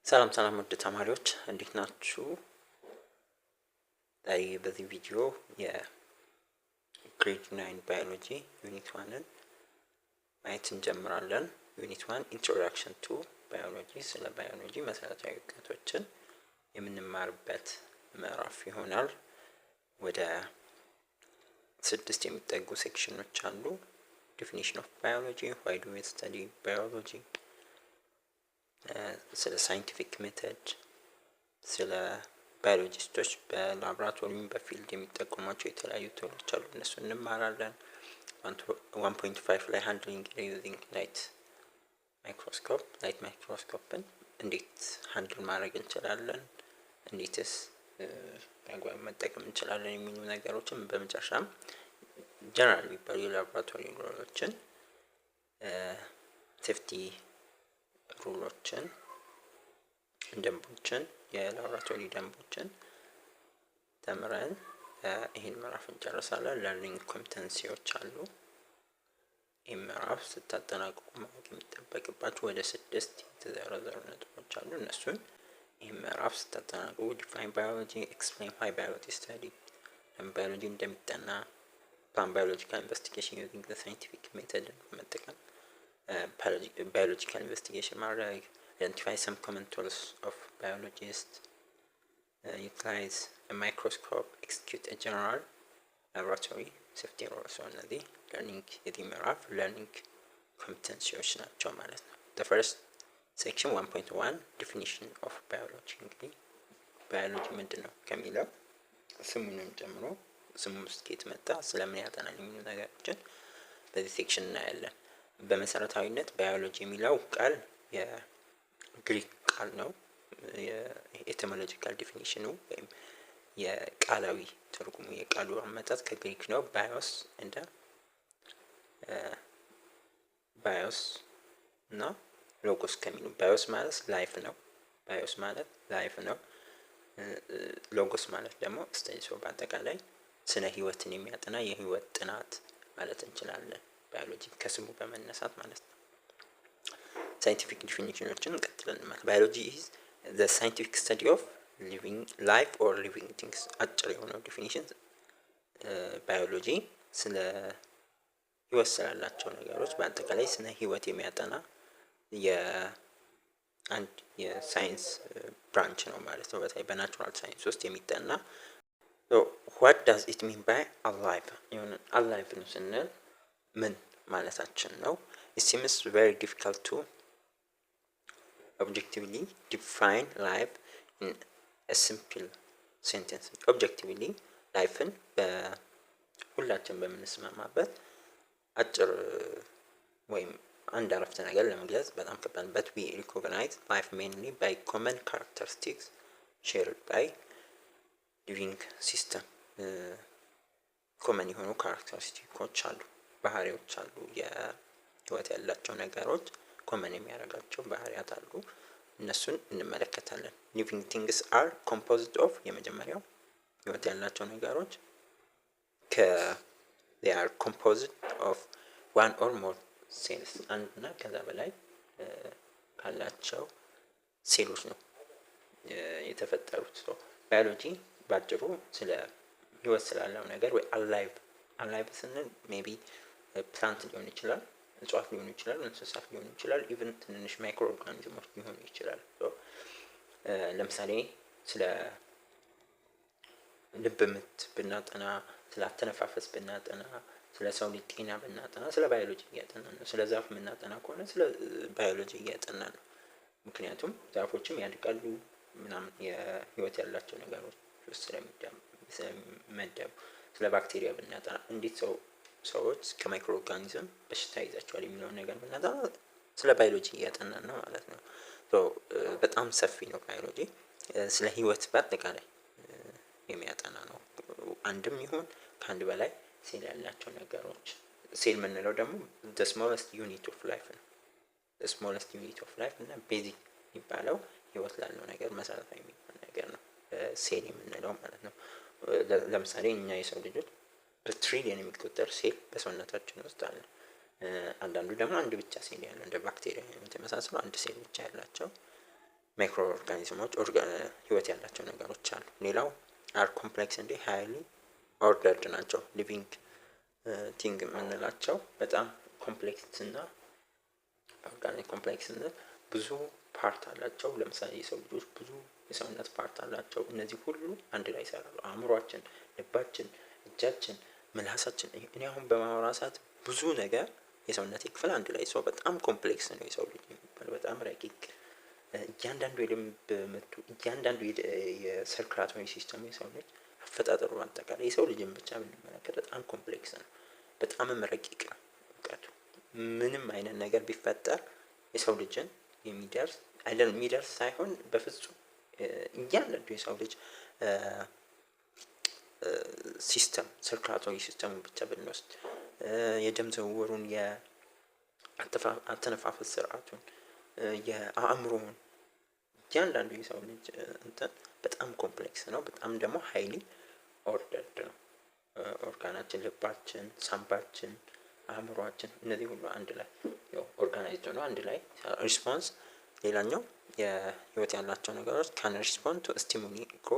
ሰላም ሰላም ውድ ተማሪዎች እንዴት ናችሁ? ዛሬ በዚህ ቪዲዮ የግሬድ 9 ባዮሎጂ ዩኒት 1ን ማየት እንጀምራለን። ዩኒት 1 ኢንትሮዳክሽን ቱ ባዮሎጂ፣ ስለ ባዮሎጂ መሰረታዊ እውቀቶችን የምንማርበት ምዕራፍ ይሆናል። ወደ 6 የሚጠጉ ሴክሽኖች አሉ። ዴፊኒሽን ኦፍ ባዮሎጂ፣ ዋይ ዱ ዊ ስተዲ ባዮሎጂ፣ ስለ ሳይንቲፊክ ሜተድ፣ ስለ ባዮሎጂስቶች በላብራቶሪም በፊልድ የሚጠቀሟቸው የተለያዩ ቱሎች አሉ፣ እነሱ እንማራለን። 1.5 ላይ ሃንድሊንግ ዩዚንግ ላይት ማይክሮስኮፕን እንዴት ሃንድል ማድረግ እንችላለን፣ እንዴትስ በአግባቡ መጠቀም እንችላለን የሚሉ ነገሮችን፣ በመጨረሻም ጀነራል የሚባሉ የላብራቶሪ ሩሎችን፣ ሴፍቲ ሩሎችን፣ ደንቦችን፣ የላብራቶሪ ደንቦችን ተምረን ይህን ምዕራፍ እንጨርሳለን። ለርኒንግ ኮምፒተንሲዎች አሉ። ይህን ምዕራፍ ስታጠናቅቁ ማወቅ የሚጠበቅባችሁ ወደ 6 የተዘረዘሩ ነጥቦች አሉ። እነሱን ይህን ምዕራፍ ስታጠናቅቁ ዲፋይን ባዮሎጂ፣ ኤክስፕሌን ዋይ ባዮሎጂ ስተዲ፣ ባዮሎጂ እንደሚጠና፣ ፕላን ባዮሎጂካል ኢንቨስቲጌሽን ዩዚንግ ዘ ሳይንቲፊክ ሜተድን በመጠቀም biological investigation ማድረግ፣ identify some common tools of biologists, utilize a microscope, execute a general laboratory safety rules። እነዚህ learning የዚህ ምዕራፍ learning competencies ናቸው ማለት ነው። the first section 1.1 definition of biology። እንግዲህ ባዮሎጂ ምንድን ነው ከሚለው ስሙንም ጨምሮ ስሙ ውስጥ ከየት መጣ፣ ስለምን ያጠናል የሚሉ ነገሮችን በዚህ ሴክሽን እናያለን። በመሰረታዊነት ባዮሎጂ የሚለው ቃል የግሪክ ቃል ነው። የኤቲሞሎጂካል ዲፊኒሽኑ ወይም የቃላዊ ትርጉሙ የቃሉ አመጣጥ ከግሪክ ነው። ባዮስ እና ሎጎስ ከሚሉ ባዮስ ማለት ላይፍ ነው። ሎጎስ ማለት ደግሞ ስተዲስ ኦፍ በአጠቃላይ ስነ ህይወትን የሚያጠና የህይወት ጥናት ማለት እንችላለን። ባዮሎጂ ከስሙ በመነሳት ማለት ነው። ሳይንቲፊክ ዲፊኒሽኖችን ቀጥለን ማለት ባዮሎጂ ኢዝ ዘ ሳይንቲፊክ ስተዲ ኦፍ ሊቪንግ ላይፍ ኦር ሊቪንግ ቲንግስ። አጭር የሆነው ዲፊኒሽን ባዮሎጂ ስለ ህይወት ስላላቸው ነገሮች በአጠቃላይ ስነ ህይወት የሚያጠና የአንድ የሳይንስ ብራንች ነው ማለት ነው። በተለይ በናቹራል ሳይንስ ውስጥ የሚጠና what does it mean by alive? alive ነው ስንል ምን ማለታችን ነው? it seems very difficult to objectively define life in a simple sentence. objectively ላይፍን በሁላችን በምንስማማበት አጭር ወይም አንድ አረፍተ ነገር ለመግለጽ በጣም ከባድ but we recognize life mainly by common characteristics shared by living system። ኮመን የሆኑ ካራክተሪስቲኮች አሉ፣ ባህሪዎች አሉ። የህይወት ያላቸው ነገሮች ኮመን የሚያደርጋቸው ባህሪያት አሉ። እነሱን እንመለከታለን። ሊቪንግ ቲንግስ አር ኮምፖዝድ ኦፍ የመጀመሪያው ህይወት ያላቸው ነገሮች they are composed of one or more cells፣ አንድና ከዛ በላይ ካላቸው ሴሎች ነው የተፈጠሩት። ባዮሎጂ ባጭሩ ስለ ህይወት ስላለው ነገር ወይ አላይቭ ስንል ሜቢ ፕላንት ሊሆን ይችላል፣ እጽዋት ሊሆኑ ይችላል፣ እንስሳት ሊሆኑ ይችላል፣ ኢቭን ትንንሽ ማይክሮ ኦርጋኒዝሞች ሊሆኑ ይችላል። ለምሳሌ ስለ ልብ ምት ብናጠና፣ ስለ አተነፋፈስ ብናጠና፣ ስለ ሰው ልጅ ጤና ብናጠና ስለ ባዮሎጂ እያጠናን ነው። ስለ ዛፍ ብናጠና ከሆነ ስለ ባዮሎጂ እያጠናን ነው። ምክንያቱም ዛፎችም ያድጋሉ ምናምን የህይወት ያላቸው ነገሮች ውስጥ ስለሚመደቡ። ስለ ባክቴሪያ ብናጠና እንዴት ሰዎች ከማይክሮ ኦርጋኒዝም በሽታ ይዛቸዋል የሚለውን ነገር ብናጠና ስለ ባዮሎጂ እያጠናን ነው ማለት ነው። በጣም ሰፊ ነው ባዮሎጂ። ስለ ህይወት በአጠቃላይ የሚያጠና ነው። አንድም ይሁን ከአንድ በላይ ሴል ያላቸው ነገሮች። ሴል የምንለው ደግሞ the smallest unit of life ነው። the smallest unit of life እና ቤዚክ የሚባለው ህይወት ላለው ነገር መሰረታዊ የሚባል ነገር ነው ሴል የምንለው ማለት ነው። ለምሳሌ እኛ የሰው ልጆች በትሪሊየን የሚቆጠር ሴል በሰውነታችን ውስጥ አለ። አንዳንዱ ደግሞ አንድ ብቻ ሴል ያለው እንደ ባክቴሪያ የተመሳሰሉ አንድ ሴል ብቻ ያላቸው ማይክሮ ኦርጋኒዝሞች ህይወት ያላቸው ነገሮች አሉ። ሌላው አር ኮምፕሌክስ እንደ ሃይሊ ኦርደርድ ናቸው። ሊቪንግ ቲንግ የምንላቸው በጣም ኮምፕሌክስ እና ኦርጋኒክ ኮምፕሌክስ ብዙ ፓርት አላቸው። ለምሳሌ የሰው ልጆች ብዙ የሰውነት ፓርት አላቸው። እነዚህ ሁሉ አንድ ላይ ይሰራሉ። አእምሯችን፣ ልባችን፣ እጃችን፣ ምላሳችን። እኔ አሁን በማውራ ሰዓት ብዙ ነገር የሰውነቴ ክፍል አንድ ላይ ሰው በጣም ኮምፕሌክስ ነው የሰው ልጅ የሚባል በጣም ረቂቅ። እያንዳንዱ የልብ ምቱ፣ እያንዳንዱ የሰርኩላቶሪ ሲስተሙ የሰው ልጅ አፈጣጠሩ አጠቃላይ የሰው ልጅን ብቻ ብንመለከት በጣም ኮምፕሌክስ ነው፣ በጣምም ረቂቅ ነው እውቀቱ። ምንም አይነት ነገር ቢፈጠር የሰው ልጅን የሚደርስ አይደል የሚደርስ ሳይሆን በፍጹም እያንዳንዱ የሰው ልጅ ሲስተም ሰርኩላቶሪ ሲስተሙን ብቻ ብንወስድ የደም ዝውውሩን፣ የአተነፋፈስ ስርዓቱን፣ የአእምሮውን እያንዳንዱ የሰው ልጅ እንትን በጣም ኮምፕሌክስ ነው። በጣም ደግሞ ሃይሊ ኦርደርድ ነው። ኦርጋናችን፣ ልባችን፣ ሳምባችን፣ አእምሯችን እነዚህ ሁሉ አንድ ላይ ኦርጋናይዝድ ነው፣ አንድ ላይ ሪስፖንስ። ሌላኛው የህይወት ያላቸው ነገሮች ካን ሪስፖንድ ቱ ስቲሙሊ ግሮ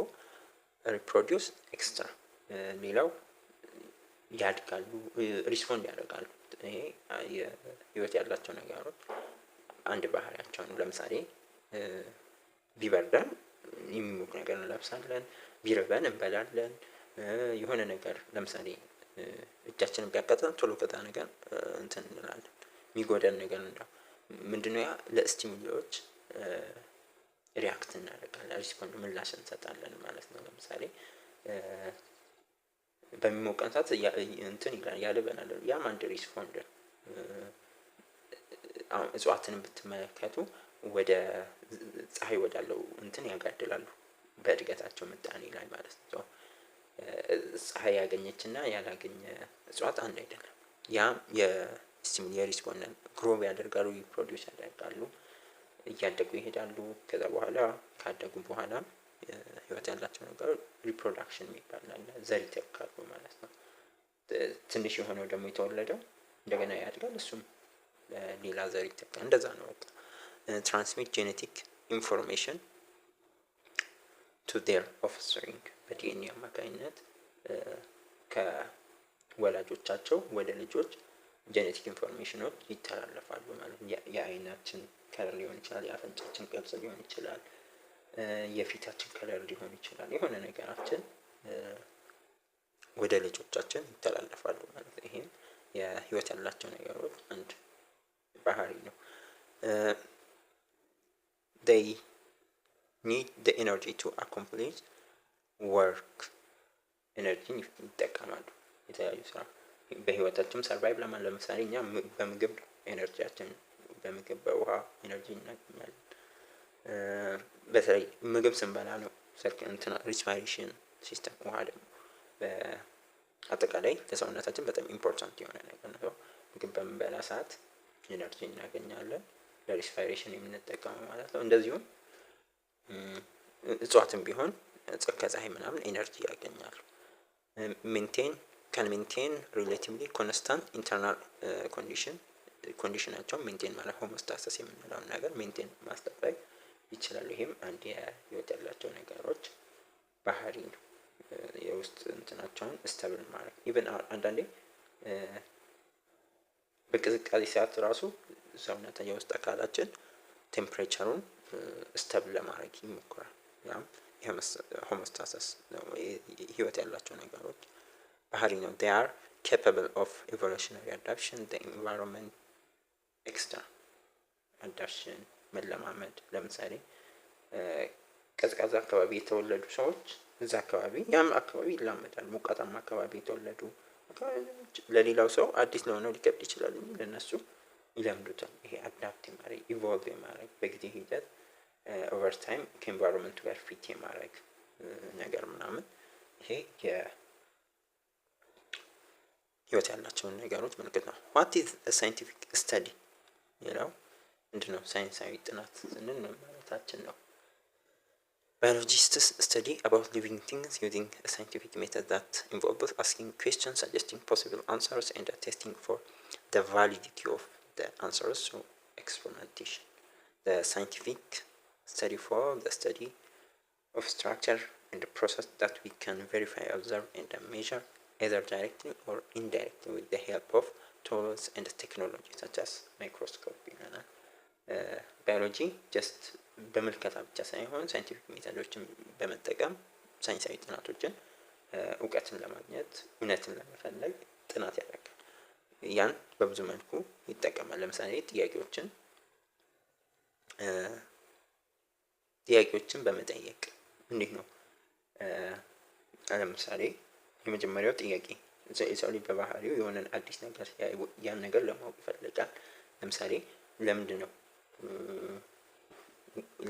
ሪፕሮዲውስ ኤክስትራ። ሌላው ያድጋሉ፣ ሪስፖንድ ያደርጋሉ። ይሄ የህይወት ያላቸው ነገሮች አንድ ባህሪያቸው ነው። ለምሳሌ ቢበርደን የሚሞቅ ነገር እንለብሳለን፣ ቢርበን እንበላለን። የሆነ ነገር ለምሳሌ እጃችንን ቢያቃጥለን ቶሎ ከዛ ነገር እንትን እንላለን። የሚጎዳን ነገር እንደው ምንድነው ያ ለስቲሙሊዎች ሪያክት እናደርጋለን፣ ሪስፖንድ ምላሽ እንሰጣለን ማለት ነው። ለምሳሌ በሚሞቀን ሰዓት እንትን ይላል ያልበናል። ያም አንድ ሪስፖንድ። አሁን እጽዋትን ብትመለከቱ ወደ ፀሐይ ወዳለው እንትን ያጋድላሉ በእድገታቸው ምጣኔ ላይ ማለት ነው። ፀሐይ ያገኘችና ያላገኘ እጽዋት አንድ አይደለም። ያም የሪስፖንድ ግሮ ያደርጋሉ፣ ሪፕሮዲውስ ያደርጋሉ፣ እያደጉ ይሄዳሉ። ከዛ በኋላ ካደጉ በኋላ ህይወት ያላቸው ነገር ሪፕሮዳክሽን የሚባል አለ፣ ዘር ይተካሉ ማለት ነው። ትንሽ የሆነው ደግሞ የተወለደው እንደገና ያድጋል፣ እሱም ሌላ ዘር ይተካል። እንደዛ ነው በቃ። ትራንስሚት ጄኔቲክ ኢንፎርሜሽን ቱ ዴር ኦፍስፕሪንግ በዲኤንኤ አማካኝነት ከወላጆቻቸው ወደ ልጆች ጄኔቲክ ኢንፎርሜሽኖች ይተላለፋሉ ማለት ነው። የአይናችን ከለር ሊሆን ይችላል፣ የአፍንጫችን ቅርጽ ሊሆን ይችላል፣ የፊታችን ከለር ሊሆን ይችላል። የሆነ ነገራችን ወደ ልጆቻችን ይተላለፋሉ ማለት ነው። ይሄም የህይወት ያላቸው ነገሮች አንድ ባህሪ ነው። they need the energy to accomplish work ኤነርጂን ይጠቀማሉ የተለያዩ ስራ በህይወታችን ሰርቫይቭ ለማን ለምሳሌ እኛ በምግብ ኤነርጂያችን በምግብ በውሃ ኤነርጂ እናገኛለን። በተለይ ምግብ ስንበላ ነው እንትና ሪስፓይሬሽን ሲስተም። ውሃ ደግሞ በአጠቃላይ ለሰውነታችን በጣም ኢምፖርታንት የሆነ ነገር ነው። ምግብ በምንበላ ሰዓት ኤነርጂ እናገኛለን፣ ለሪስፓይሬሽን የምንጠቀመው ማለት ነው። እንደዚሁም እጽዋትም ቢሆን ከፀሐይ ምናምን ኤነርጂ ያገኛሉ። ካን ሜንቴን ሪሌቲቭሊ ኮንስታንት ኢንተርናል ኮንዲሽናቸውን ሜንቴን ማለት ሆሞስታሲስ የምንለውን ነገር ሜንቴን ማስጠበቅ ይችላሉ። ይሄም አንድ የህይወት ያላቸው ነገሮች ባህሪ ነው። የውስጥ እንትናቸውን ስተብል ማለት ኢቨን አንዳንዴ በቅዝቃዜ ሰዓት ራሱ ሰውነት የውስጥ አካላችን ቴምፕሬቸሩን ስተብል ለማድረግ ይሞክራል። ያም ሆሞስታሲስ ህይወት ያላቸው ነገሮች ባህሪ ነው። they are capable of evolutionary adaptation the environment extra adaptation መለማመድ። ለምሳሌ ቀዝቃዛ አካባቢ የተወለዱ ሰዎች እዛ አካባቢ ያም አካባቢ ይላመዳል። ሞቃታማ አካባቢ የተወለዱ ለሌላው ሰው አዲስ ለሆነው ሊከብድ ይችላል፣ ለነሱ ይለምዱታል። ይሄ አዳፕት ማድረግ ኢቮልቭ ማድረግ በጊዜ ሂደት ኦቨር ታይም ከኤንቫይሮንመንቱ ጋር ፊት የማድረግ ነገር ምናምን ይሄ ህይወት ያላቸውን ነገሮች ምልክት ነው። what is a scientific study ይላው ምንድነው? ሳይንሳዊ ጥናት ስንል ማለታችን ነው። Biologists study about living things using a scientific method that involves asking questions, suggesting possible answers, and testing for the validity of the answers through experimentation. The scientific study for the study of structure and the process that we can verify, observe and measure either directly or indirectly with the help of tools and technology such as microscope ይለናል። ባዮሎጂ ጀስት በምልከታ ብቻ ሳይሆን ሳይንቲፊክ ሜቶዶችን በመጠቀም ሳይንሳዊ ጥናቶችን እውቀትን ለማግኘት እውነትን ለመፈለግ ጥናት ያደርጋል። ያን በብዙ መልኩ ይጠቀማል። ለምሳሌ ጥያቄዎችን በመጠየቅ እንዴት ነው? ለምሳሌ የመጀመሪያው ጥያቄ የሰው ልጅ በባህሪው የሆነን አዲስ ነገር ያን ነገር ለማወቅ ይፈልጋል። ለምሳሌ ለምንድን ነው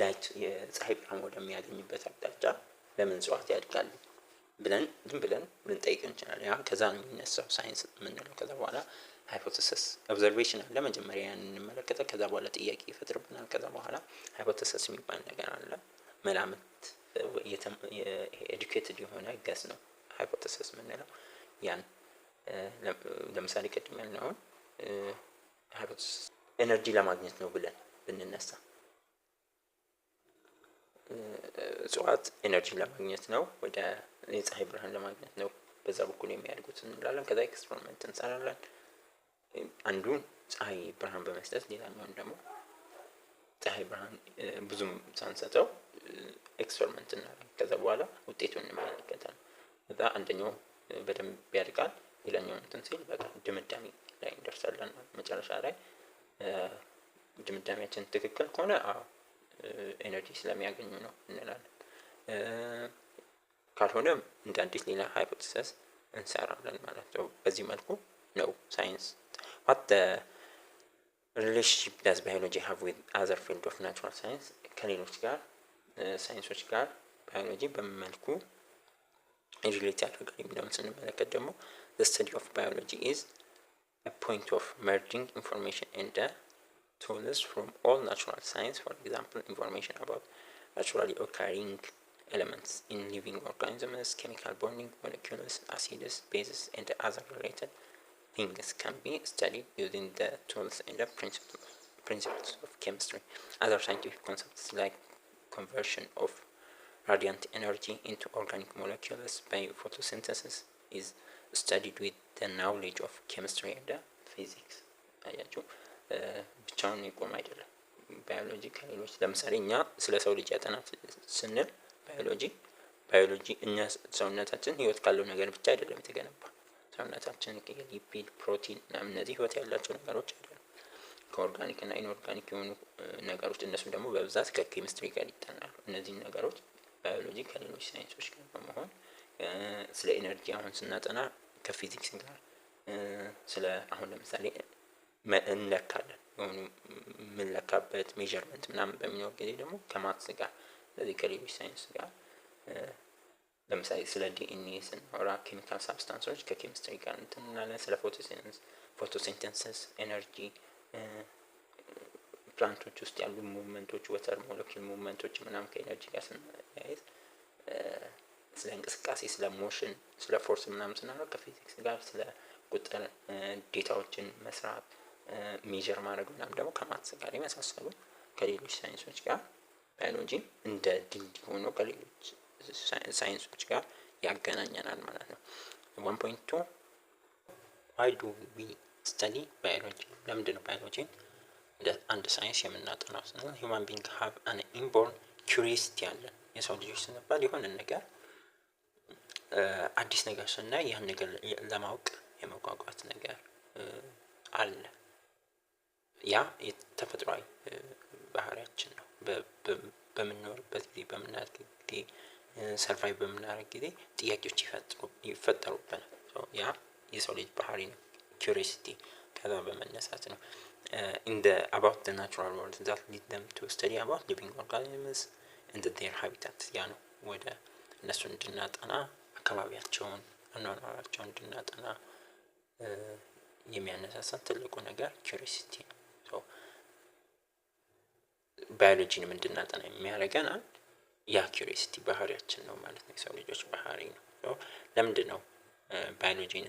ላይት የፀሐይ ብርሃን ወደሚያገኝበት አቅጣጫ ለምን እጽዋት ያድጋሉ ብለን ዝም ብለን ልንጠይቅ እንችላለን። ያ ከዛ ነው የሚነሳው ሳይንስ የምንለው። ከዛ በኋላ ሃይፖቴሲስ ኦብዘርቬሽን አለ። መጀመሪያ ያንን እንመለከተ፣ ከዛ በኋላ ጥያቄ ይፈጥርብናል። ከዛ በኋላ ሃይፖቴሲስ የሚባል ነገር አለ። መላምት ኤዱኬትድ የሆነ ገስ ነው ሃይፖቴሲስ የምንለው። ያን ለምሳሌ ቅድም ያልነውን ሃይፖቴሲስ ኤነርጂ ለማግኘት ነው ብለን ብንነሳ እጽዋት ኤነርጂ ለማግኘት ነው፣ ወደ የፀሐይ ብርሃን ለማግኘት ነው በዛ በኩል የሚያድጉት እንላለን። ከዛ ኤክስፐሪመንት እንሰራለን። አንዱን ፀሐይ ብርሃን በመስጠት ሌላኛውን ደግሞ ፀሐይ ብርሃን ብዙም ሳንሰጠው ኤክስፐሪመንት እናደርጋለን። ከዛ በኋላ ውጤቱን እንመለከታለን። ከዛ አንደኛው በደንብ ያድጋል፣ ሌላኛው እንትን ሲል በቃ ድምዳሜ ላይ እንደርሳለን። መጨረሻ ላይ ድምዳሜያችን ትክክል ከሆነ ኤነርጂ ስለሚያገኙ ነው እንላለን። ካልሆነም እንደ አዲስ ሌላ ሃይፖቴሲስ እንሰራለን ማለት ነው። በዚህ መልኩ ነው ሳይንስ what the relationship does biology have with other field of natural science ከሌሎች ጋር ሳይንሶች ጋር ባዮሎጂ በመልኩ ሪሌት ያደርጋል የሚለውን ስንመለከት ደግሞ the study of biology is a point of merging information and tools from all natural science. For example, information about naturally occurring elements in living organisms, chemical bonding molecules, acids, bases, and other related things can be studied using the tools and the principles of chemistry. Other scientific concepts like conversion of radiant energy into organic molecules by photosynthesis is studied with the knowledge of chemistry and physics. ብቻውን ይቆም አይደለም ባዮሎጂ ከሌሎች። ለምሳሌ እኛ ስለ ሰው ልጅ ያጠናት ስንል ባዮሎጂ እኛ ሰውነታችን ህይወት ካለው ነገር ብቻ አይደለም የተገነባ። ሰውነታችን ሊፒድ፣ ፕሮቲን እና እነዚህ ህይወት ያላቸው ነገሮች አይደለም። ከኦርጋኒክ እና ኢንኦርጋኒክ የሆኑ ነገሮች እነሱም ደግሞ በብዛት ከኬሚስትሪ ጋር ይጠናሉ። እነዚህ ነገሮች ባዮሎጂ ከሌሎች ሳይንሶች ጋር በመሆን ስለ ኤነርጂ አሁን ስናጠና ከፊዚክስ ጋር ስለ አሁን ለምሳሌ እንለካለን የሆኑ የምንለካበት ሜዠርመንት ምናምን በሚኖር ጊዜ ደግሞ ከማትስ ጋር ስለዚህ ከሌሎች ሳይንስ ጋር ለምሳሌ ስለ ዲኤንኤ ስናወራ ኬሚካል ሳብስታንሶች ከኬሚስትሪ ጋር እንትን እንላለን። ስለ ፎቶሲንተሲስ ኤነርጂ ፕላንቶች ውስጥ ያሉ ሙቭመንቶች ወተር ሞለኪል ሙቭመንቶች ምናምን ከኤነርጂ ጋር ስናያይዝ ስለ እንቅስቃሴ ስለ ሞሽን ስለ ፎርስ ምናምን ስናወራ ከፊዚክስ ጋር ስለ ቁጥር ዴታዎችን መስራት ሜዠር ማድረግ ምናምን ደግሞ ከማትስ ጋር የመሳሰሉ ከሌሎች ሳይንሶች ጋር ባዮሎጂ እንደ ድልድይ ሆኖ ከሌሎች ሳይንሶች ጋር ያገናኘናል ማለት ነው። 1.2 why do we study biology? ለምንድን ነው ባዮሎጂን እንደ አንድ ሳይንስ የምናጠናው ስንል human being have an inborn curiosity አለን። የሰው ልጆች ስንባል የሆነ ነገር አዲስ ነገር ስናይ ያን ነገር ለማወቅ የመጓጓት ነገር አለ። ያ የተፈጥሯዊ ባህሪያችን ነው። በምንኖርበት ጊዜ በምናድግ ጊዜ ሰርቫይቭ በምናደርግ ጊዜ ጥያቄዎች ይፈጠሩብናል። ያ የሰው ልጅ ባህሪ ነው። ኪዩሪዮሲቲ ከዛ በመነሳት ነው about the natural world that lead them to study about living organisms and their habitat። ያ ነው ወደ እነሱ እንድናጠና አካባቢያቸውን አኗኗራቸውን እንድናጠና የሚያነሳሳን ትልቁ ነገር ኪዩሪዮሲቲ ነው። ባዮሎጂንም እንድናጠና የሚያደርገን ያ ኪዩሪዮሲቲ ባህሪያችን ነው ማለት ነው። የሰው ልጆች ባህሪ ነው። ለምንድን ነው biology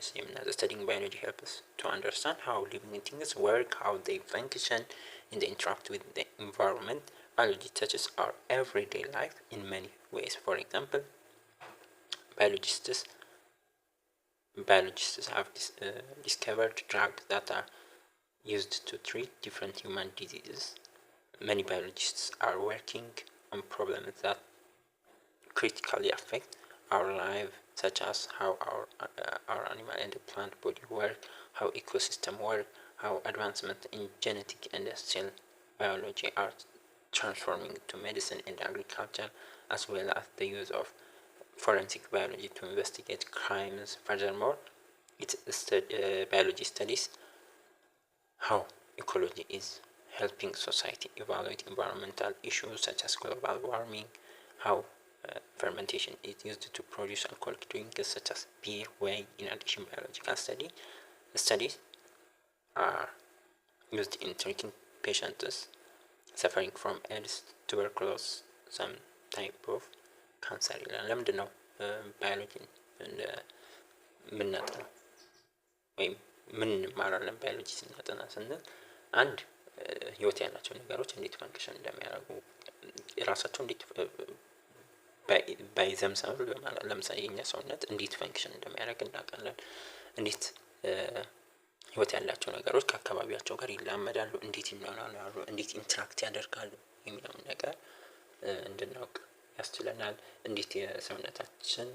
studying biology helps us to understand how living things work, how they function and interact with the environment. biology touches our everyday life in many ways. For example, biologists have discovered drugs that are used to treat different human diseases. Many biologists are working on problems that critically affect our life, such as how our animal and the plant body work, how ecosystem work, how advancement in genetic and cell biology are transforming to medicine and agriculture, as well as the use of forensic biology to investigate crimes. Furthermore, biology studies how ecology is helping society evaluate environmental issues such as global warming, how fermentation is used to produce alcoholic drinks such as beer, wine. In addition, biological studies are used in treating patients suffering from AIDS, tuberculosis, some type of cancer ይላል። ለምንድን ነው ባዮሎጂን የምናጠናው ወይም ምን እንማራለን ባዮሎጂ ስናጠና ስንል አንድ ህይወት ያላቸው ነገሮች እንዴት ፈንክሽን እንደሚያደርጉ የራሳቸው እንዴት ባይዘምሰም ለምሳሌ የኛ ሰውነት እንዴት ፈንክሽን እንደሚያደርግ እናውቃለን። እንዴት ህይወት ያላቸው ነገሮች ከአካባቢያቸው ጋር ይላመዳሉ፣ እንዴት ይኖራሉ፣ እንዴት ኢንተራክት ያደርጋሉ የሚለውን ነገር እንድናውቅ ያስችለናል። እንዴት የሰውነታችን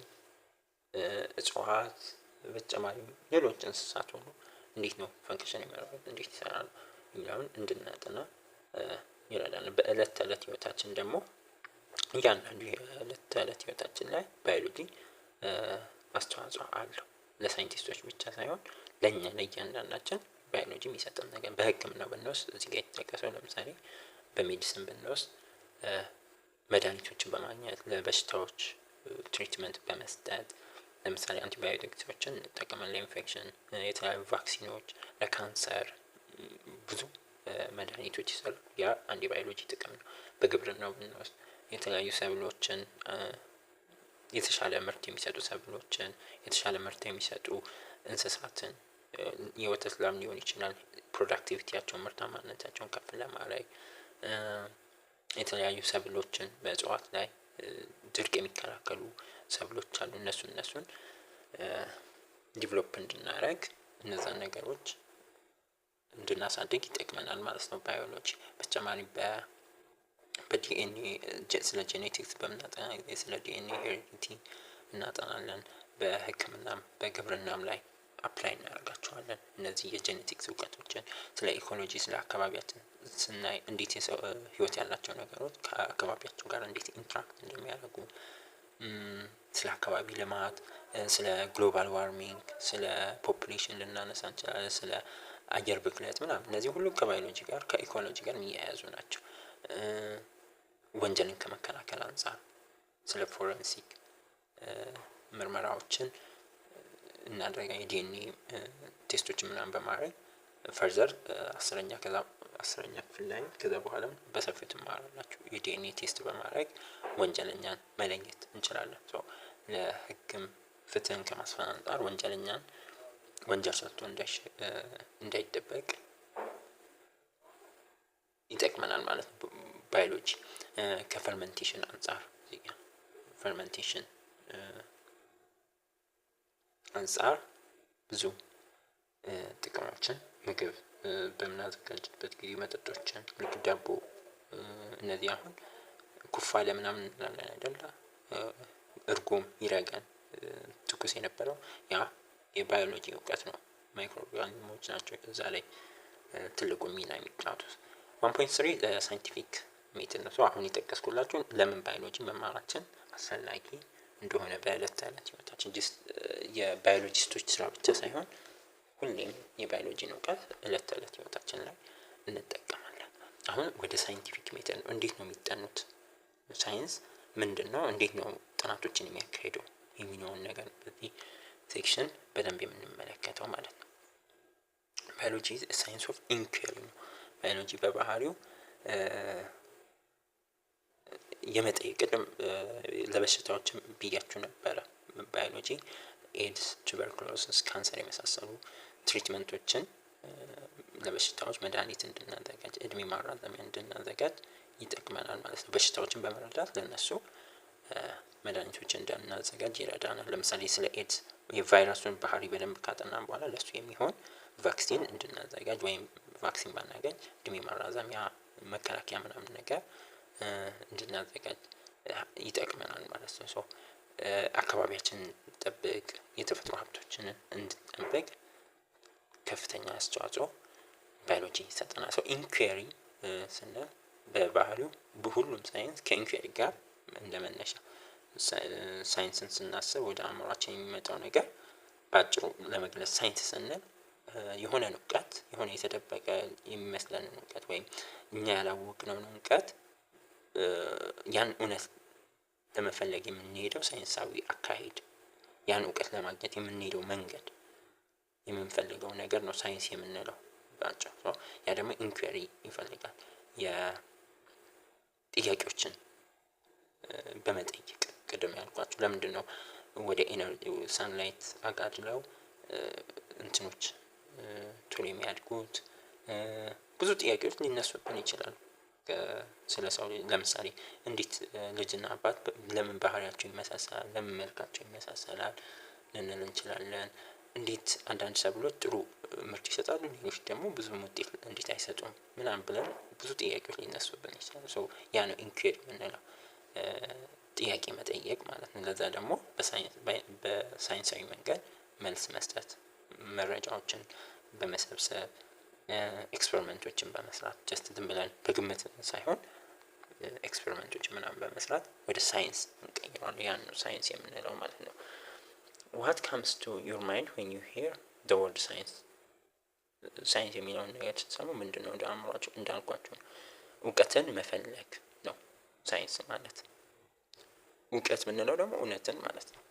እጽዋት በተጨማሪም ሌሎች እንስሳት ሆኖ እንዴት ነው ፈንክሽን የሚያደርጉት፣ እንዴት ይሰራሉ የሚለውን እንድናጠና ይረዳናል። በእለት ተእለት ህይወታችን ደግሞ እያንዳንዱ የእለት ተእለት ህይወታችን ላይ ባዮሎጂ አስተዋጽኦ አለው። ለሳይንቲስቶች ብቻ ሳይሆን ለእኛ ለእያንዳንዳችን ባዮሎጂ የሚሰጠን ነገር በህክምና ብንወስድ እዚህ ጋር የተጠቀሰው ለምሳሌ በሜዲሲን ብንወስድ መድኃኒቶችን በማግኘት ለበሽታዎች ትሪትመንት በመስጠት ለምሳሌ አንቲባዮቲክሶችን እንጠቀማለን ለኢንፌክሽን፣ የተለያዩ ቫክሲኖች፣ ለካንሰር ብዙ መድኃኒቶች ይሰራሉ። ያ አንድ የባዮሎጂ ጥቅም ነው። በግብርናው ብንወስድ የተለያዩ ሰብሎችን የተሻለ ምርት የሚሰጡ ሰብሎችን፣ የተሻለ ምርት የሚሰጡ እንስሳትን የወተት ላም ሊሆን ይችላል ፕሮዳክቲቪቲያቸውን ምርታማነታቸውን ከፍ ለማድረግ የተለያዩ ሰብሎችን በእጽዋት ላይ ድርቅ የሚከላከሉ ሰብሎች አሉ። እነሱን ዲቨሎፕ እንድናደርግ እነዛን ነገሮች እንድናሳድግ ይጠቅመናል ማለት ነው ባዮሎጂ። በተጨማሪ በዲኤንኤ ስለ ጄኔቲክስ በምናጠና ጊዜ ስለ ዲኤንኤ ሄሪዲቲ እናጠናለን። በህክምናም በግብርናም ላይ አፕላይ እናደርጋቸዋለን። እነዚህ የጄኔቲክስ እውቀቶችን ስለ ኢኮሎጂ ስለ አካባቢያችን ስናይ እንዴት የሰው ህይወት ያላቸው ነገሮች ከአካባቢያቸው ጋር እንዴት ኢንተራክት እንደሚያደርጉ፣ ስለ አካባቢ ልማት፣ ስለ ግሎባል ዋርሚንግ፣ ስለ ፖፑሌሽን ልናነሳ እንችላለን፣ ስለ አየር ብክለት ምናምን። እነዚህ ሁሉ ከባዮሎጂ ጋር ከኢኮሎጂ ጋር የሚያያዙ ናቸው። ወንጀልን ከመከላከል አንፃር ስለ ፎረንሲክ ምርመራዎችን እናደርጋ የዲኤንኤ ቴስቶችን ምናምን በማድረግ ፈርዘር አስረኛ ክፍል ላይ ከዛ በኋላ በሰፊው ትማራላችሁ። የዲኤንኤ ቴስት በማድረግ ወንጀለኛን መለየት እንችላለን። ለህግም ፍትህን ከማስፈን አንፃር ወንጀለኛን ወንጀል ሰርቶ እንዳይደበቅ ይጠቅመናል ማለት ነው ባዮሎጂ። ከፈርመንቴሽን አንፃር ፈርመንቴሽን አንፃር ብዙ ጥቅሞችን ምግብ በምናዘጋጅበት ጊዜ መጠጦችን ልክ ዳቦ እነዚህ አሁን ኩፋለ ምናምን እንላለን አይደል? እርጎም ይረጋል ትኩስ የነበረው ያ የባዮሎጂ እውቀት ነው። ማይክሮኦርጋኒዝሞች ናቸው እዛ ላይ ትልቁ ሚና የሚጫወቱት። 1.3 ሳይንቲፊክ ሜትድ ነው። አሁን የጠቀስኩላችሁ ለምን ባዮሎጂ መማራችን አስፈላጊ እንደሆነ በእለት ተእለት ህይወታችን የባዮሎጂስቶች ስራ ብቻ ሳይሆን ሁሌም የባዮሎጂን እውቀት እለት ተእለት ህይወታችን ላይ እንጠቀማለን። አሁን ወደ ሳይንቲፊክ ሜተድ ነው። እንዴት ነው የሚጠኑት? ሳይንስ ምንድነው? እንዴት ነው ጥናቶችን የሚያካሂደው የሚለውን ነገር በዚህ ሴክሽን በደንብ የምንመለከተው ማለት ነው። ባዮሎጂ ሳይንስ ኦፍ ኢንኩዌሪ ነው። ባዮሎጂ በባህሪው የመጠየቅ ቅድም ለበሽታዎችም ብያችሁ ነበረ። ባዮሎጂ ኤድስ፣ ቱበርኩሎሲስ፣ ካንሰር የመሳሰሉ ትሪትመንቶችን ለበሽታዎች መድኃኒት እንድናዘጋጅ እድሜ ማራዘሚያ እንድናዘጋጅ ይጠቅመናል ማለት ነው። በሽታዎችን በመረዳት ለነሱ መድኃኒቶችን እንድናዘጋጅ ይረዳናል። ለምሳሌ ስለ ኤድስ የቫይረሱን ባህሪ በደንብ ካጠናን በኋላ ለሱ የሚሆን ቫክሲን እንድናዘጋጅ ወይም ቫክሲን ባናገኝ እድሜ ማራዘሚያ መከላከያ ምናምን ነገር እንድናዘጋጅ ይጠቅመናል ማለት ነው። ሶ አካባቢያችንን እንድንጠብቅ የተፈጥሮ ሀብቶችንን እንድንጠብቅ ከፍተኛ አስተዋጽኦ ባዮሎጂ ይሰጠናል። ሶ ኢንኩዌሪ ስንል በባህሪው በሁሉም ሳይንስ ከኢንኩዌሪ ጋር እንደመነሻ ሳይንስን ስናስብ ወደ አእምሯችን የሚመጣው ነገር በአጭሩ ለመግለጽ ሳይንስ ስንል የሆነን እውቀት የሆነ የተደበቀ የሚመስለንን እውቀት ወይም እኛ ያላወቅነውን እውቀት ያን እውነት ለመፈለግ የምንሄደው ሳይንሳዊ አካሄድ ያን እውቀት ለማግኘት የምንሄደው መንገድ የምንፈልገው ነገር ነው ሳይንስ የምንለው ባጭሩ። ያ ደግሞ ኢንኩዌሪ ይፈልጋል። የጥያቄዎችን በመጠየቅ ቅድም ያልኳችሁ ለምንድነው ወደ ኤነርጂ ሳንላይት አጋድለው እንትኖች ቶሎ የሚያድጉት? ብዙ ጥያቄዎች ሊነሱብን ይችላሉ። ስለ ሰው ለምሳሌ እንዴት ልጅና አባት ለምን ባህሪያቸው ይመሳሰላል፣ ለምን መልካቸው ይመሳሰላል ልንል እንችላለን። እንዴት አንዳንድ ሰብሎች ጥሩ ምርት ይሰጣሉ፣ ሌሎች ደግሞ ብዙ ውጤት እንዴት አይሰጡም ምናምን ብለን ብዙ ጥያቄዎች ሊነሱብን ይችላሉ። ሶ ያ ነው ኢንኩዌሪ የምንለው ጥያቄ መጠየቅ ማለት ነው። ለዛ ደግሞ በሳይንሳዊ መንገድ መልስ መስጠት፣ መረጃዎችን በመሰብሰብ ኤክስፐሪመንቶችን በመስራት ጀስት ዝም ብለን በግምት ሳይሆን ኤክስፐሪመንቶችን ምናምን በመስራት ወደ ሳይንስ እንቀይረዋለን። ያን ነው ሳይንስ የምንለው ማለት ነው። what comes to your mind when you hear the word science? ሳይንስ የሚለውን ነገር ስትሰሙ ምንድነው ወደ አእምሯችሁ? እንዳልኳችሁ እውቀትን መፈለግ ነው ሳይንስ ማለት። እውቀት የምንለው ደግሞ እውነትን ማለት ነው።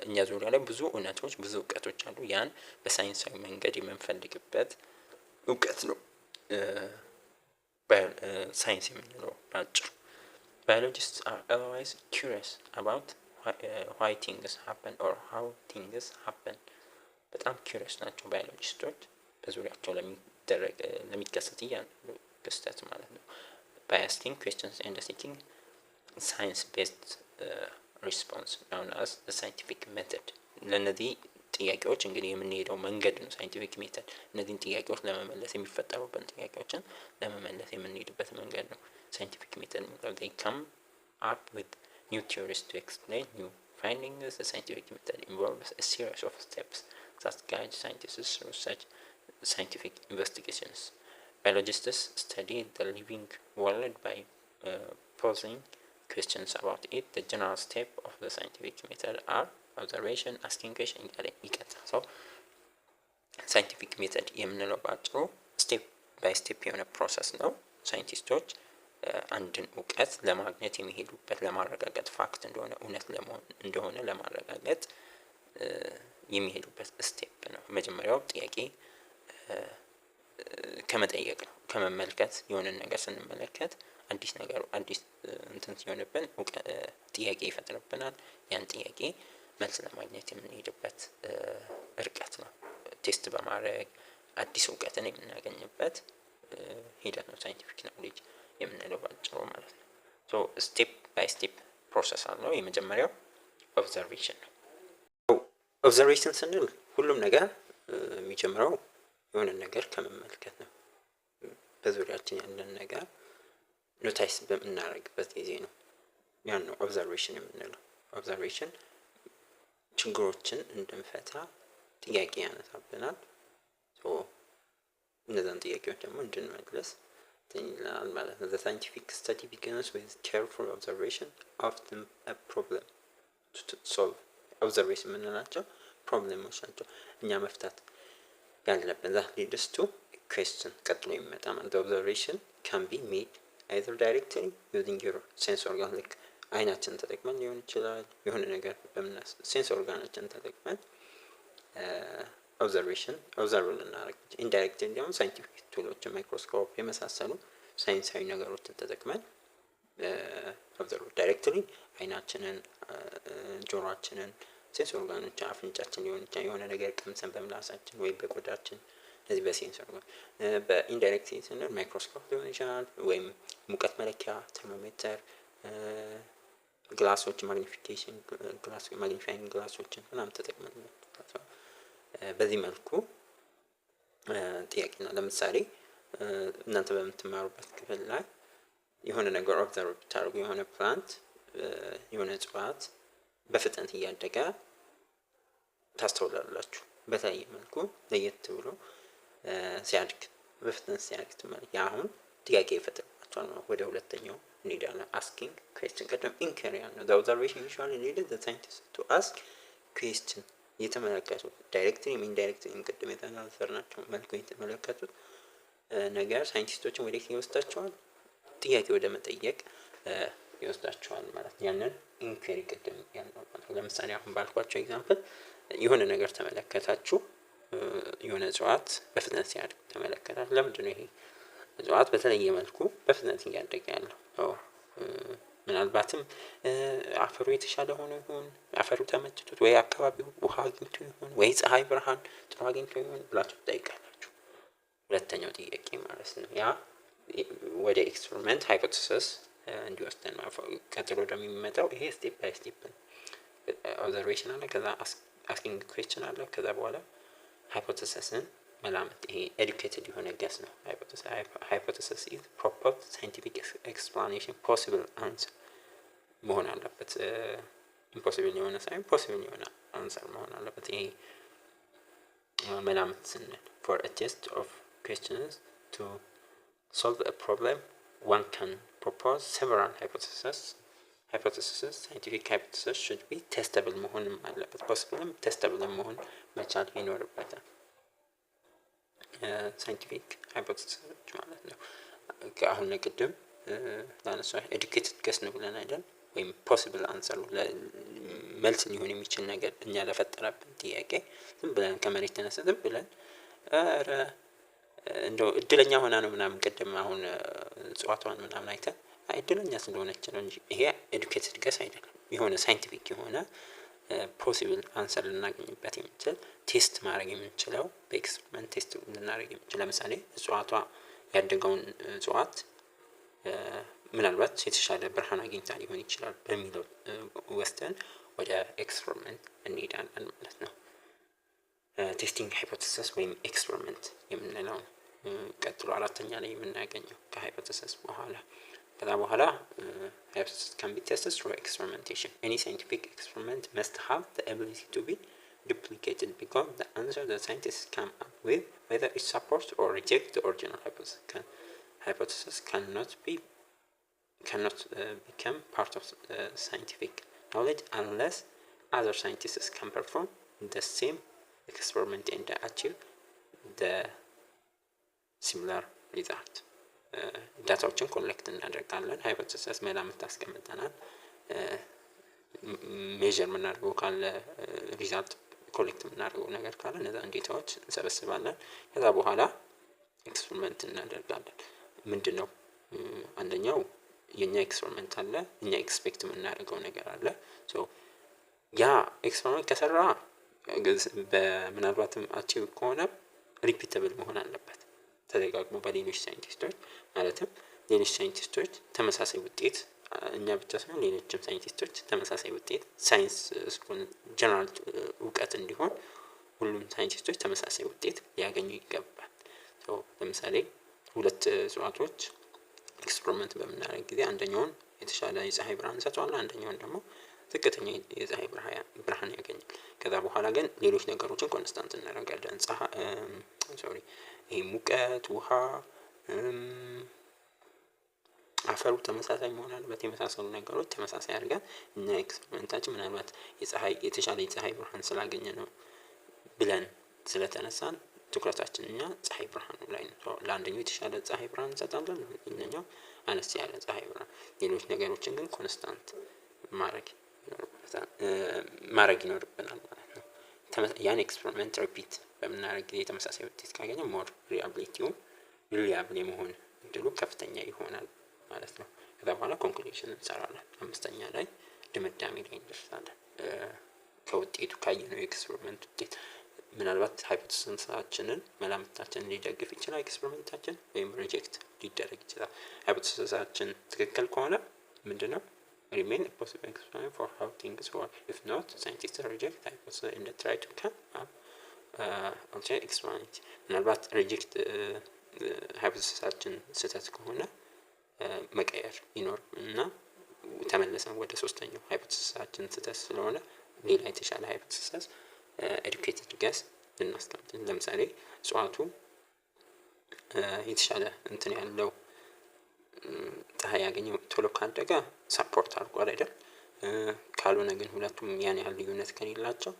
እኛ ዙሪያ ላይ ብዙ እውነቶች ብዙ እውቀቶች አሉ። ያን በሳይንሳዊ መንገድ የምንፈልግበት እውቀት ነው ሳይንስ የምንለው ባጭሩ። biologists are always curious about why things happen or how things happen። በጣም ኪሪየስ ናቸው ባዮሎጂስቶች በዙሪያቸው ለሚከሰት እያንዳንዱ ክስተት ማለት ነው። by asking questions and seeking science-based response known as the scientific method። ለነዚህ ጥያቄዎች እንግዲህ የምንሄደው መንገድ ነው ሳይንቲፊክ ሜተድ። እነዚህን ጥያቄዎች ለመመለስ የሚፈጠሩብን ጥያቄዎችን ለመመለስ የምንሄድበት መንገድ ነው ሳይንቲፊክ ሜተድ የሚለው። they come up with new theories to explain new findings. The scientific method involves a series of steps that guide scientists through such scientific investigations. Biologists study the living world by posing questions about it. The general steps of the scientific method are observation, asking question ይቀጥላል። ሰው ሳይንቲፊክ ሜተድ የምንለው ባጭሩ ስቴፕ ባይ ስቴፕ የሆነ ፕሮሰስ ነው። ሳይንቲስቶች አንድን እውቀት ለማግኘት የሚሄዱበት ለማረጋገጥ ፋክት እንደሆነ እውነት እንደሆነ ለማረጋገጥ የሚሄዱበት ስቴፕ ነው። መጀመሪያው ጥያቄ ከመጠየቅ ነው። ከመመልከት የሆነ ነገር ስንመለከት አዲስ ነገር አዲስ እንትን ሲሆንብን ጥያቄ ይፈጥርብናል። ያን ጥያቄ መልስ ለማግኘት የምንሄድበት ርቀት ነው። ቴስት በማድረግ አዲስ እውቀትን የምናገኝበት ሂደት ነው ሳይንቲፊክ ኖሌጅ የምንለው ባጭሩ ማለት ነው። ሶ ስቴፕ ባይ ስቴፕ ፕሮሰስ አለው። የመጀመሪያው ኦብዘርቬሽን ነው። ኦብዘርቬሽን ስንል ሁሉም ነገር የሚጀምረው የሆነ ነገር ከመመልከት ነው። በዙሪያችን ያለን ነገር ኖታይስ በምናደርግበት ጊዜ ነው። ያን ነው ኦብዘርቬሽን የምንለው። ኦብዘርቬሽን ችግሮችን እንድንፈታ ጥያቄ ያነሳብናል። እነዛን ጥያቄዎች ደግሞ እንድንመልስ ይላል ማለት ነው። The scientific study begins with careful observation of a problem to solve። ኦብዘርቬሽን የምንላቸው ፕሮብሌሞች ናቸው እኛ መፍታት ያለብን። that leads to a question ቀጥሎ የሚመጣ ማለት ነው። observation can be made either directly using your sense organ like አይናችንን ተጠቅመን ሊሆን ይችላል። የሆነ ነገር ሴንስ ኦርጋናችንን ተጠቅመን ኦብዘርቭ ልናደርግ። ኢንዳይሬክትሊ ደግሞ ሳይንቲፊክ ቱሎችን ማይክሮስኮፕ የመሳሰሉ ሳይንሳዊ ነገሮችን ተጠቅመን ኦብዘርቭ። ዳይሬክትሊ አይናችንን፣ ጆሮአችንን፣ ሴንስ ኦርጋኖች አፍንጫችን ሊሆን ይችላል። የሆነ ነገር ቀምሰን በምላሳችን ወይ በቆዳችን እነዚህ በሴንስ ኦርጋን። በኢንዳይሬክት ስንል ማይክሮስኮፕ ሊሆን ይችላል ወይም ሙቀት መለኪያ ተርሞሜትር፣ ግላሶች ማግኒፊኬሽን ግላስ ማግኒፋይንግ ግላሶችን ምናምን ተጠቅመን በዚህ መልኩ ጥያቄ ነው። ለምሳሌ እናንተ በምትማሩበት ክፍል ላይ የሆነ ነገር ኦብዘርቭ ብታደርጉ የሆነ ፕላንት የሆነ እጽዋት በፍጥነት እያደገ ታስተውላላችሁ። በተለየ መልኩ ለየት ብሎ ሲያድግ በፍጥነት ሲያድግ ትመለከቱ። ያ አሁን ጥያቄ ይፈጥርባችኋል ነው። ወደ ሁለተኛው እንሄዳለን። አስኪንግ ኩዌስችን ቀደም ኢንኩዌሪ ነው። ዘ ኦብዘርቬሽን ዩዥዋሊ ኒድድ ዘ ሳይንቲስት ቱ አስክ ኩዌስችን የተመለከቱት ዳይሬክትሊ ኢንዳይሬክትሊ ቅድም የተናገርናቸው መልኩ የተመለከቱት ነገር ሳይንቲስቶችን ወደ ይወስዳቸዋል፣ ጥያቄ ወደ መጠየቅ ይወስዳቸዋል ማለት ነው። ያንን ኢንኩዌሪ ቅድም ያለው ማለት ነው። ለምሳሌ አሁን ባልኳቸው ኤግዛምፕል የሆነ ነገር ተመለከታችሁ፣ የሆነ እጽዋት በፍጥነት ሲያድግ ተመለከታችሁ። ለምንድን ነው ይሄ እጽዋት በተለየ መልኩ በፍጥነት እያደገ ያለው? ምናልባትም አፈሩ የተሻለ ሆኖ ይሆን፣ አፈሩ ተመችቶት፣ ወይ አካባቢው ውሃ አግኝቶ ይሆን፣ ወይ ፀሐይ ብርሃን ጥሩ አግኝቶ ይሆን ብላችሁ ትጠይቃላችሁ። ሁለተኛው ጥያቄ ማለት ነው። ያ ወደ ኤክስፐሪመንት ሃይፖቴሲስ እንዲወስደን ቀጥሎ ደግሞ የሚመጣው ይሄ ስቴፕ ባይ ስቴፕ ኦብዘርቬሽን አለ፣ ከዛ አስኪንግ ኩዌስችን አለ፣ ከዛ በኋላ ሃይፖቴሲስን መላመት። ይሄ ኤዱኬትድ የሆነ ገስ ነው። ሃይፖቴሲስ ኢዝ ፕሮፖዝድ ሳይንቲፊክ ኤክስፕላኔሽን ፖሲብል አንሰር መሆን አለበት። ኢምፖሲብል የሆነ ሳይሆን ፖሲብል የሆነ አንሰር መሆን አለበት። ይሄ መላመት ስንል ፎር አ ቴስት ኦፍ ኩዌስችንስ ቱ ሶልቭ አ ፕሮብለም one can propose several hypotheses. Scientific hypothesis should be testable መሆንም አለበት። possible testable መሆን መቻል ይኖርበታል። ሳይንቲፊክ ሃይፖቴሲስ ማለት ነው። አሁን ለቅድም ላነሳው ኤዱኬትድ ገስ ነው ብለን አይደል? ወይም ፖሲብል አንሰር መልስ ሊሆን የሚችል ነገር እኛ ለፈጠረብን ጥያቄ ዝም ብለን ከመሬት ተነሳ ዝም ብለን እንደው እድለኛ ሆና ነው ምናምን ቅድም አሁን እጽዋቷን ምናምን አይተን እድለኛ ስለሆነች ነው እንጂ ይሄ ኤዱኬትድ ገስ አይደለም። የሆነ ሳይንቲፊክ የሆነ ፖሲብል አንሰር ልናገኝበት የምንችል ቴስት ማድረግ የምንችለው በኤክስፐሪመንት ቴስት ልናደርግ የምንችል ለምሳሌ እጽዋቷ ያደገውን እጽዋት ምናልባት የተሻለ ብርሃን አግኝታ ሊሆን ይችላል በሚለው ወስደን ወደ ኤክስፐሪመንት እንሄዳለን ማለት ነው። ቴስቲንግ ሃይፖቴሲስ ወይም ኤክስፐሪመንት የምንለው ቀጥሎ አራተኛ ላይ የምናገኘው ከሃይፖቴሲስ በኋላ ከዛ በኋላ hypothesis can be tested through experimentation. Any scientific experiment must have the ability to be duplicated because the answer the scientists come up with, whether it supports or rejects the original hypothesis, cannot become part of scientific knowledge unless other scientists can perform the same experiment and achieve the similar result. ዳታዎችን ኮሌክት እናደርጋለን። ሃይፖቴሲስ መላምት አስቀምጠናል። ሜዠር የምናደርገው ካለ ሪዛልት ኮሌክት የምናደርገው ነገር ካለ እነዛን ዴታዎች እንሰበስባለን። ከዛ በኋላ ኤክስፐሪመንት እናደርጋለን። ምንድነው አንደኛው የኛ ኤክስፐሪመንት አለ፣ እኛ ኤክስፔክት የምናደርገው ነገር አለ። ያ ኤክስፐሪመንት ከሰራ በምናልባትም አቺቭ ከሆነ ሪፒተብል መሆን አለበት። ተደጋግሞ በሌሎች ሳይንቲስቶች ማለትም ሌሎች ሳይንቲስቶች ተመሳሳይ ውጤት እኛ ብቻ ሳይሆን ሌሎችም ሳይንቲስቶች ተመሳሳይ ውጤት ሳይንስ እስኩን ጀነራል እውቀት እንዲሆን ሁሉም ሳይንቲስቶች ተመሳሳይ ውጤት ሊያገኙ ይገባል። ለምሳሌ ሁለት እጽዋቶች ኤክስፐሪመንት በምናደርግ ጊዜ አንደኛውን የተሻለ የፀሐይ ብርሃን እንሰጠዋለን፣ አንደኛውን ደግሞ ዝቅተኛ የፀሐይ ብርሃን ያገኛል። ከዛ በኋላ ግን ሌሎች ነገሮችን ኮንስታንት እናደርጋለን። ይሄ ሙቀት፣ ውሃ፣ አፈሩ ተመሳሳይ መሆን አለበት። የመሳሰሉ ነገሮች ተመሳሳይ አድርገን እና ኤክስፐሪመንታችን ምናልባት የተሻለ የፀሐይ ብርሃን ስላገኘ ነው ብለን ስለተነሳን ትኩረታችን እኛ ፀሐይ ብርሃኑ ላይ ነው። ለአንደኛው የተሻለ ፀሐይ ብርሃን እንሰጣለን፣ ለኛው አነስ ያለ ፀሐይ ብርሃን። ሌሎች ነገሮችን ግን ኮንስታንት ማድረግ ይኖርብናል ማለት ነው። ያን ኤክስፐሪመንት ሪፒት በምናደርግ ጊዜ ተመሳሳይ ውጤት ካገኘ ሞር ሪላያብል የመሆን እድሉ ከፍተኛ ይሆናል ማለት ነው። ከዛ በኋላ ኮንክሉዥን እንሰራለን። አምስተኛ ላይ ድምዳሜ ላይ እንደርሳለን። ከውጤቱ ካየነው ኤክስፐሪመንት ውጤት ምናልባት ሃይፖቴሲሳችንን መላምታችንን ሊደግፍ ይችላል ኤክስፐሪመንታችን ወይም ሪጀክት ሊደረግ ይችላል። ሃይፖቴሲሳችን ትክክል ከሆነ ምንድነው remain a possible explanation for how things work. If not, scientists reject the hypothesis and try to come up explain it. ምናልባት ሪጀክት ሃይፖቴሲሳችን ስህተት ከሆነ መቀየር ይኖር እና ተመለሰን ወደ ሶስተኛው ሃይፖቴሲሳችን ስህተት ስለሆነ ሌላ የተሻለ ሃይፖቴሲስ ኤዱኬትድ ገስ ልናስቀምጥ። ለምሳሌ እጽዋቱ የተሻለ እንትን ያለው ፀሐይ ያገኘው ቶሎ ካደገ ሰፖርት አድርጓል አይደል? ካልሆነ ግን ሁለቱም ያን ያህል ልዩነት ከሌላቸው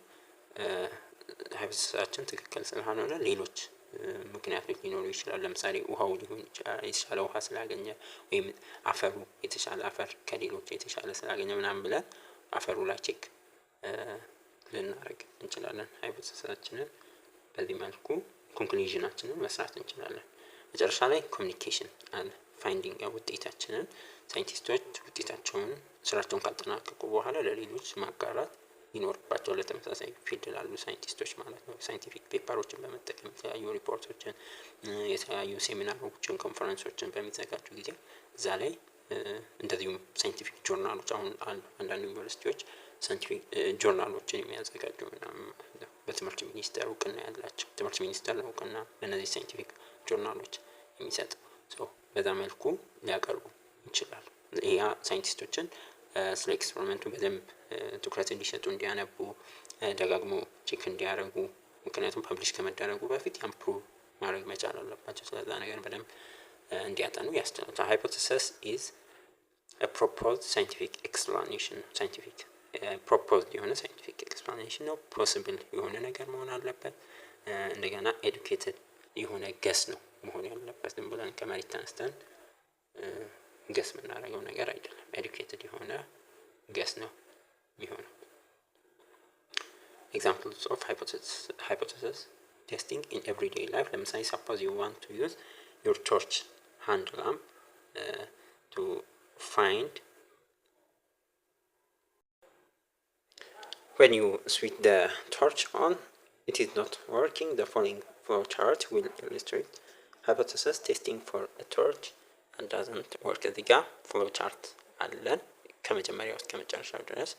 ሃይፖቴሲሳችን ትክክል ስላልሆነ ሌሎች ምክንያቶች ሊኖሩ ይችላል። ለምሳሌ ውሃው ሊሆን ይችላል የተሻለ ውሃ ስላገኘ ወይም አፈሩ የተሻለ አፈር ከሌሎች የተሻለ ስላገኘ ምናምን ብለን አፈሩ ላይ ቼክ ልናደርግ እንችላለን። ሃይፖቴሲሳችንን በዚህ መልኩ ኮንክሉዥናችንን መስራት እንችላለን። መጨረሻ ላይ ኮሚኒኬሽን አለ። ፋይንዲንግ ውጤታችንን ሳይንቲስቶች ውጤታቸውን ስራቸውን ካጠናቀቁ በኋላ ለሌሎች ማጋራት ይኖርባቸው ለተመሳሳይ ፊልድ ላሉ ሳይንቲስቶች ማለት ነው። ሳይንቲፊክ ፔፐሮችን በመጠቀም የተለያዩ ሪፖርቶችን የተለያዩ ሴሚናሮችን ኮንፈረንሶችን በሚዘጋጁ ጊዜ እዛ ላይ እንደዚሁም ሳይንቲፊክ ጆርናሎች አሁን አንዳንድ ዩኒቨርሲቲዎች ሳይንቲፊክ ጆርናሎችን የሚያዘጋጁ በትምህርት ሚኒስቴር እውቅና ያላቸው ትምህርት ሚኒስቴር ነው እውቅና ለነዚህ ሳይንቲፊክ ጆርናሎች የሚሰጥ በዛ መልኩ ሊያቀርቡ ይችላሉ። ያ ሳይንቲስቶችን ስለ ኤክስፐሪመንቱ በደንብ ትኩረት እንዲሰጡ እንዲያነቡ ደጋግሞ ቼክ እንዲያደርጉ ምክንያቱም ፐብሊሽ ከመደረጉ በፊት ኢምፕሩቭ ማድረግ መቻል አለባቸው። ስለዛ ነገር በደንብ እንዲያጠኑ ያስችላል። ሃይፖቴሲስ ኢዝ a proposed scientific explanation scientific proposed የሆነ scientific explanation ነው። ፖሲብል የሆነ ነገር መሆን አለበት። እንደገና ኤዱኬትድ የሆነ ገስ ነው መሆን ያለበት። ዝም ብለን ከመሬት ተነስተን ገስ የምናደርገው ነገር አይደለም። ኤዱኬትድ የሆነ ገስ ነው የሚሆነው። Examples of hypothesis testing in everyday life. ለምሳሌ suppose you want to use your torch hand lamp to find when you switch the torch on it is not working. The following flow chart will illustrate hypothesis testing for a torch and doesn't work. እዚህ ጋር flow chart አለን ከመጀመሪያው እስከ መጨረሻው ድረስ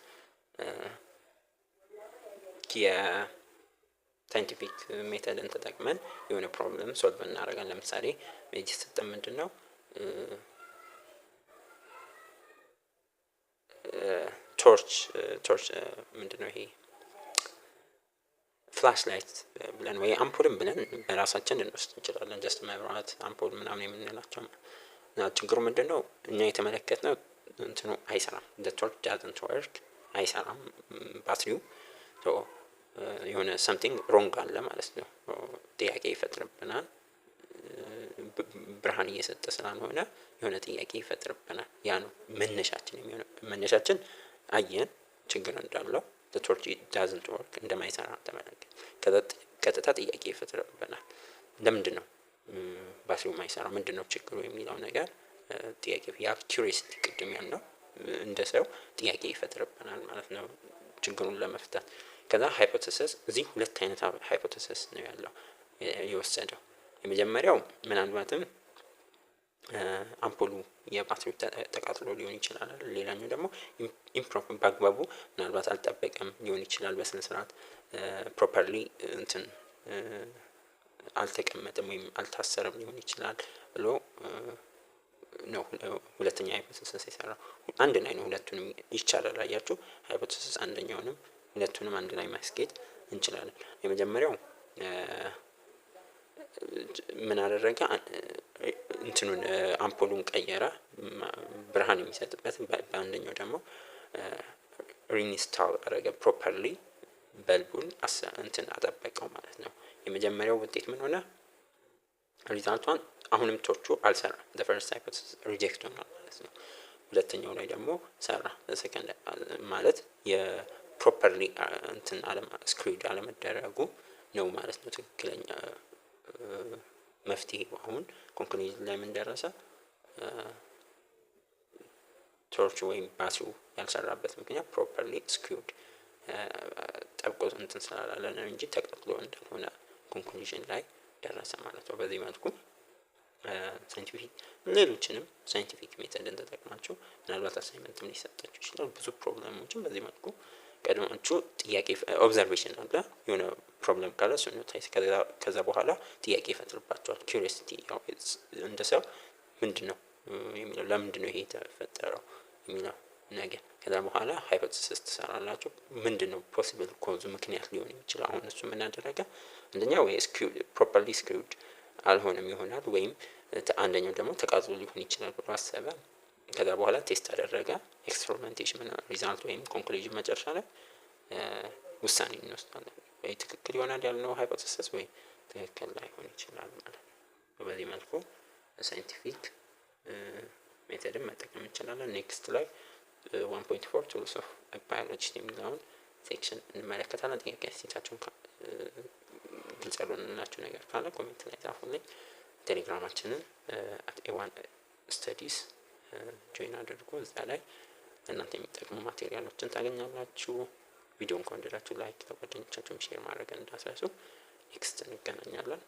የሳይንቲፊክ ሜተድን ተጠቅመን የሆነ ፕሮብለም ሶልቭ እናደርጋለን። ለምሳሌ ሜጅ ሲስተም ምንድነው ቶርች ምንድነው ይሄ ፍላሽ ላይት ብለን ወይ አምፖልም ብለን በራሳችን እንወስድ እንችላለን። ጀስት መብራት አምፖል ምናምን የምንላቸው እና ችግሩ ምንድነው እኛ የተመለከትነው እንትኑ አይሰራም። the torch doesn't work አይሰራም ባትሪው የሆነ something wrong አለ ማለት ነው። ጥያቄ ይፈጥርብናል። ብርሃን እየሰጠ ስላልሆነ የሆነ ጥያቄ ይፈጥርብናል። ያ ነው መነሻችን የሚሆነው። መነሻችን አየን ችግር እንዳለው the torch doesn't work እንደማይሰራ ተመለከተ። ቀጥታ ጥያቄ ይፈጥርብናል። ለምንድን ነው ባትሪው የማይሰራው ምንድነው ችግሩ የሚለው ነገር ጥያቄ ያ ኪዩሪዮሲቲ ቅድም ያልነው እንደ ሰው ጥያቄ ይፈጥርብናል ማለት ነው ችግሩን ለመፍታት። ከዛ ሃይፖቴሲስ እዚህ ሁለት አይነት ሃይፖቴሲስ ነው ያለው የወሰደው። የመጀመሪያው ምናልባትም አምፖሉ የባትሪው ተቃጥሎ ሊሆን ይችላል። ሌላኛው ደግሞ ኢምፕሮፐር በአግባቡ ምናልባት አልጠበቀም ሊሆን ይችላል። በስነ ስርዓት ፕሮፐርሊ እንትን አልተቀመጠም ወይም አልታሰረም ሊሆን ይችላል ብሎ ነው ሁለተኛ ሃይፖቴሲስ የሰራው። አንድ ላይ ነው ሁለቱንም ይቻላል። አያችሁ ሃይፖቴሲስ አንደኛውንም ሁለቱንም አንድ ላይ ማስኬድ እንችላለን። የመጀመሪያው ምን አደረገ እንትኑን አምፖሉን ቀየረ ብርሃን የሚሰጥበት። በአንደኛው ደግሞ ሪኢንስታል አደረገ ፕሮፐርሊ በልቡን እንትን አጠበቀው ማለት ነው። የመጀመሪያው ውጤት ምን ሆነ? ሪዛልቷን አሁንም ቶርቹ አልሰራም። the first hypothesis ሪጀክት ሆኗል ማለት ነው። ሁለተኛው ላይ ደግሞ ሰራ። ሰከንድ ማለት የፕሮፐርሊ እንትን ስክሪውድ አለመደረጉ ነው ማለት ነው ትክክለኛ መፍትሄ። አሁን ኮንክሉዥን ላይ ምን ደረሰ? ቶርቹ ወይም ባትሪው ያልሰራበት ምክንያት ፕሮፐርሊ ስክሪውድ ጠብቆ እንትን ስላላለ ነው እንጂ ተቀጥሎ እንዳልሆነ ኮንክሉዥን ላይ ደረሰ ማለት ነው። በዚህ መልኩ ሳይንቲፊክ ሌሎችንም ሳይንቲፊክ ሜተድን ተጠቅማችሁ ምናልባት አሳይመንትም ሊሰጣችሁ ይችላል። ብዙ ፕሮብለሞችን በዚህ መልኩ ቀድማችሁ ጥያቄ ኦብዘርቬሽን አለ የሆነ ፕሮብለም ካለ እሱን ኖታይዝ ከዛ በኋላ ጥያቄ ይፈጥርባቸዋል። ኪዩሪዮሲቲ እንደ ሰው ምንድነው የሚለው ለምንድነው ይሄ የተፈጠረው የሚለው ነገር ከዛ በኋላ ሃይፖቴሲስ ትሰራላችሁ። ምንድነው ፖሲብል ኮዙ ምክንያት ሊሆን የሚችለው? አሁን እሱ ምን አደረገ? አንደኛው ወይ ፕሮፐርሊ ስክሪውድ አልሆነም ይሆናል፣ ወይም አንደኛው ደግሞ ተቃጥሎ ሊሆን ይችላል ብሎ አሰበ። ከዛ በኋላ ቴስት አደረገ። ኤክስፐሪመንቴሽን ሪዛልት ወይም ኮንክሉዥን መጨረሻ ላይ ውሳኔ እንወስዳለን። ወይ ትክክል ይሆናል ያልነው ሃይፖቴሲስ ወይ ትክክል ላይሆን ይችላል ማለት ነው። በዚህ መልኩ ሳይንቲፊክ ሜተድን መጠቀም እንችላለን። ኔክስት ላይ 1.4 ቱልስ ኦፍ ባዮሎጂስት የሚለውን ሴክሽን እንመለከታለን። ጥያቄ አስተያየታችሁን ግልጽ ያልሆነላችሁ ነገር ካለ ኮሜንት ላይ ጻፉልኝ። ቴሌግራማችንን @a1 studies ጆይን አድርጉ። እዛ ላይ እናንተ የሚጠቅሙ ማቴሪያሎችን ታገኛላችሁ። ቪዲዮን ከወደዳችሁ ላይክ፣ ለጓደኞቻችሁም ሼር ማድረግ እንዳትረሱ። ኔክስት እንገናኛለን።